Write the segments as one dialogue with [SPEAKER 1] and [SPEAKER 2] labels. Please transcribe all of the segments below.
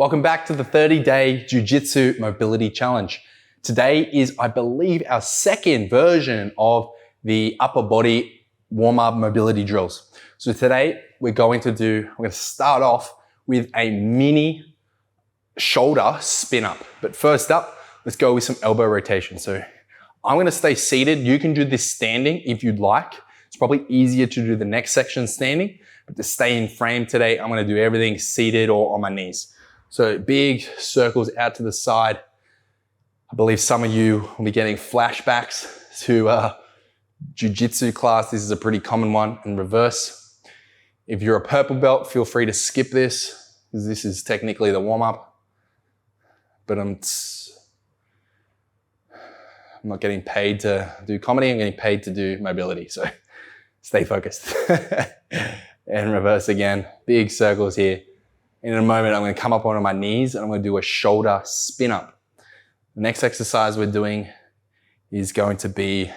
[SPEAKER 1] Welcome back to the 30-day Jiu-Jitsu Mobility Challenge. Today is, I believe, our second version of the upper body warm-up mobility drills. So today we're going to start off with a mini shoulder spin up. But first up, let's go with some elbow rotation. So I'm gonna stay seated. You can do this standing if you'd like. It's probably easier to do the next section standing, but to stay in frame today, I'm gonna do everything seated or on my knees. So big circles out to the side. I believe some of you will be getting flashbacks to jiu-jitsu class. This is a pretty common one in reverse. If you're a purple belt, feel free to skip this, because this is technically the warm-up. But I'm not getting paid to do comedy, I'm getting paid to do mobility. So stay focused. And reverse again, big circles here. In a moment, I'm gonna come up onto my knees and I'm gonna do a shoulder spin up. The next exercise we're doing is going to be,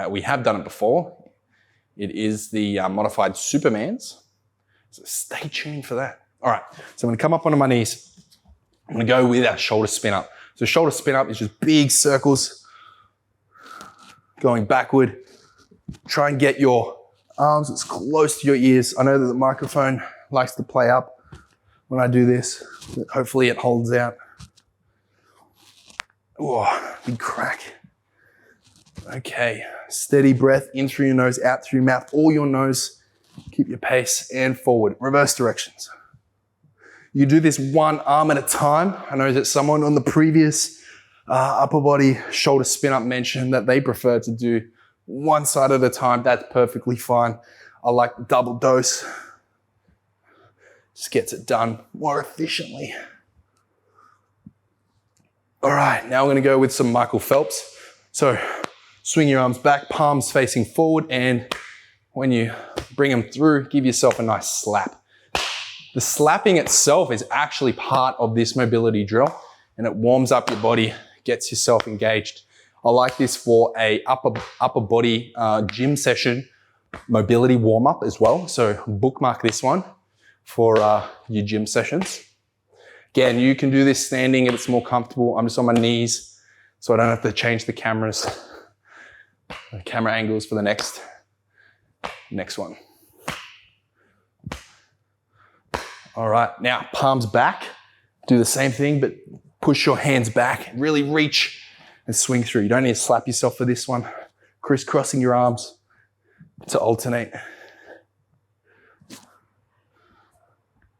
[SPEAKER 1] we have done it before. It is the modified Supermans. So stay tuned for that. All right, so I'm gonna come up onto my knees. I'm gonna go with our shoulder spin up. So shoulder spin up is just big circles going backward. Try and get your arms as close to your ears. I know that the microphone likes to play up when I do this, but hopefully it holds out. Oh, big crack. Okay, steady breath in through your nose, out through your mouth, all your nose. Keep your pace and forward, reverse directions. You do this one arm at a time. I know that someone on the previous upper body shoulder spin up mentioned that they prefer to do one side at a time. That's perfectly fine. I like double dose. Just gets it done more efficiently. All right, now we're gonna go with some Michael Phelps. So swing your arms back, palms facing forward, and when you bring them through, give yourself a nice slap. The slapping itself is actually part of this mobility drill, and it warms up your body, gets yourself engaged. I like this for a upper body gym session mobility warm up as well. So bookmark this one for your gym sessions. Again, you can do this standing if it's more comfortable. I'm just on my knees, so I don't have to change the camera angles for the next one. All right, now palms back. Do the same thing, but push your hands back. Really reach and swing through. You don't need to slap yourself for this one. Crisscrossing your arms to alternate.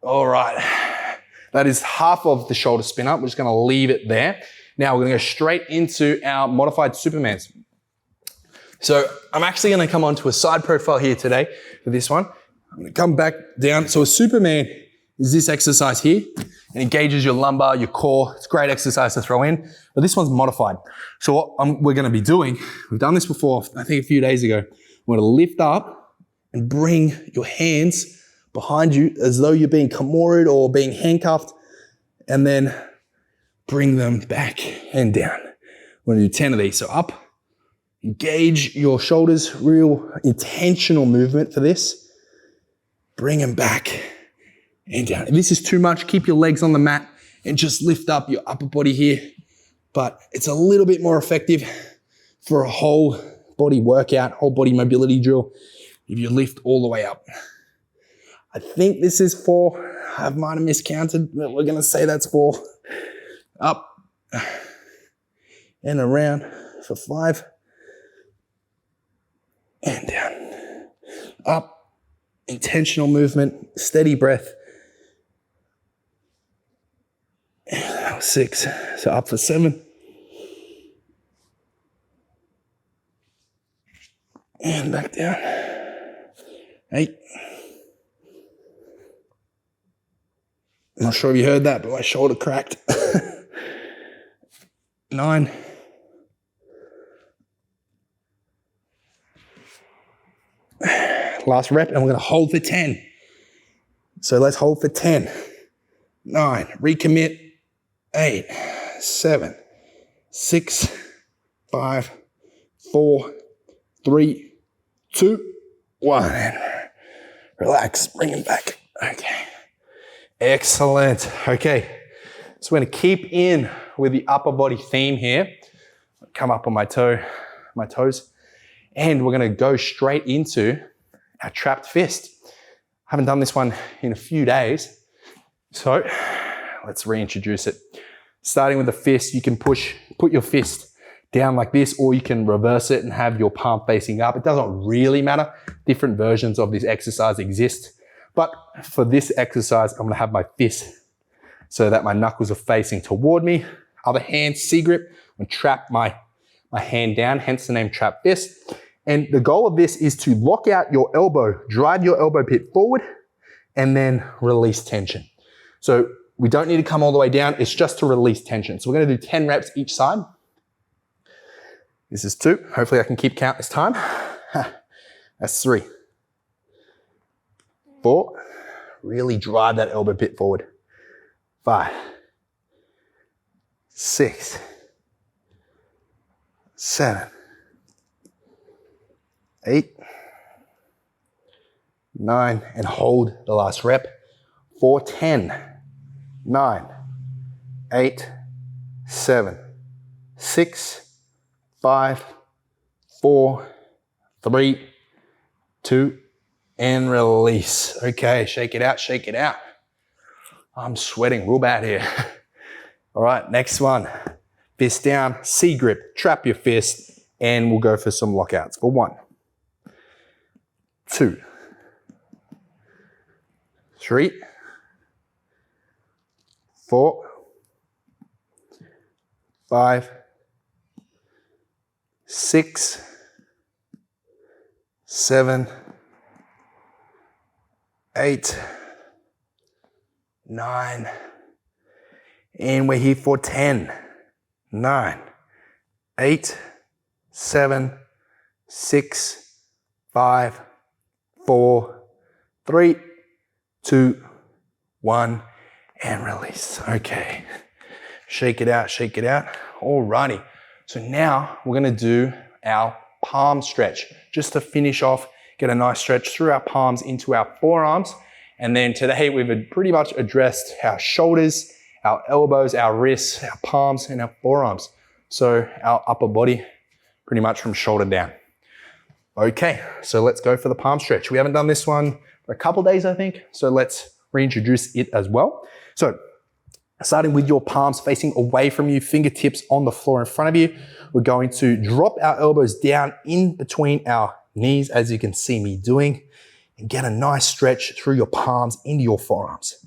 [SPEAKER 1] All right, that is half of the shoulder spin up. We're just gonna leave it there. Now we're gonna go straight into our modified Supermans. So I'm actually gonna come onto a side profile here today for this one. I'm gonna come back down. So a Superman is this exercise here. It engages your lumbar, your core. It's a great exercise to throw in, but this one's modified. So what we're gonna be doing, we've done this before, I think a few days ago. We're gonna lift up and bring your hands behind you as though you're being kimura'd or being handcuffed, and then bring them back and down. We're gonna do 10 of these. So up, engage your shoulders, real intentional movement for this. Bring them back and down. If this is too much, keep your legs on the mat and just lift up your upper body here. But it's a little bit more effective for a whole body workout, whole body mobility drill, if you lift all the way up. I think this is 4. I might have miscounted, but we're gonna say that's 4. Up and around for 5. And down. Up, intentional movement, steady breath. And that was 6, so up for 7. And back down. 8. I'm not sure if you heard that, but my shoulder cracked. 9. Last rep, and we're gonna hold for 10. So let's hold for 10. 9, recommit. 8, 7, 6, 5, 4, 3, 2, 1. Relax, bring him back. Okay. Excellent. Okay. So we're gonna keep in with the upper body theme here. Come up on my toes. And we're gonna go straight into our trapped fist. Haven't done this one in a few days. So let's reintroduce it. Starting with the fist, you can put your fist down like this, or you can reverse it and have your palm facing up. It doesn't really matter. Different versions of this exercise exist. But for this exercise, I'm gonna have my fist so that my knuckles are facing toward me. Other hand, C grip, I'm gonna trap my hand down, hence the name trap fist. And the goal of this is to lock out your elbow, drive your elbow pit forward, and then release tension. So we don't need to come all the way down, it's just to release tension. So we're gonna do 10 reps each side. This is 2, hopefully I can keep count this time. That's 3. 4, really drive that elbow pit forward. 5, 6, 7, 8, 9, and hold the last rep. 4, 10, 9, 8, 7, 6, 5, 4, 3, 2, and release. Okay, shake it out, shake it out. I'm sweating real bad here. All right, next one. Fist down, C grip, trap your fist, and we'll go for some lockouts for 1, 2, 3, 4, 5, 6, 7, 8, 9, and we're here for 10, 9, 8, 7, 6, 5, 4, 3, 2, 1, and release. Okay, shake it out, shake it out. Alrighty, so now we're gonna do our palm stretch, just to finish off, get a nice stretch through our palms into our forearms. And then today we've pretty much addressed our shoulders, our elbows, our wrists, our palms, and our forearms. So our upper body, pretty much from shoulder down. Okay, so let's go for the palm stretch. We haven't done this one for a couple days, I think. So let's reintroduce it as well. So starting with your palms facing away from you, fingertips on the floor in front of you. We're going to drop our elbows down in between our knees, as you can see me doing, and get a nice stretch through your palms into your forearms.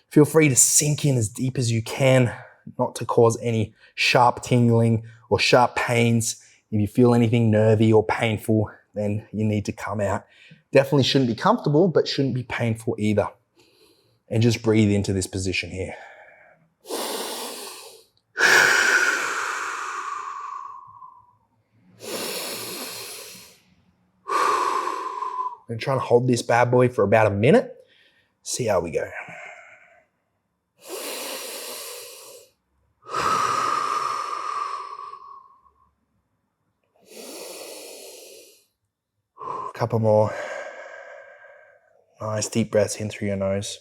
[SPEAKER 1] Feel free to sink in as deep as you can, not to cause any sharp tingling or sharp pains. If you feel anything nervy or painful, then you need to come out. Definitely shouldn't be comfortable, but shouldn't be painful either. And just breathe into this position here. I'm trying to hold this bad boy for about a minute. See how we go. Couple more. Nice deep breaths in through your nose.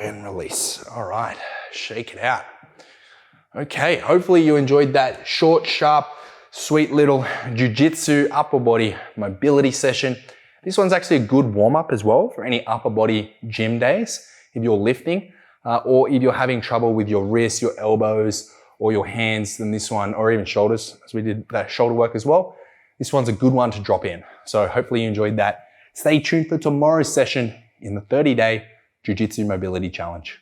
[SPEAKER 1] And release. All right, shake it out. Okay, hopefully you enjoyed that short, sharp, sweet little jiu-jitsu upper body mobility session. This one's actually a good warm-up as well for any upper body gym days if you're lifting, or if you're having trouble with your wrists, your elbows, or your hands, then this one, or even shoulders, as we did that shoulder work as well. This one's a good one to drop in. So hopefully you enjoyed that. Stay tuned for tomorrow's session in the 30-day Jiu-Jitsu Mobility Challenge.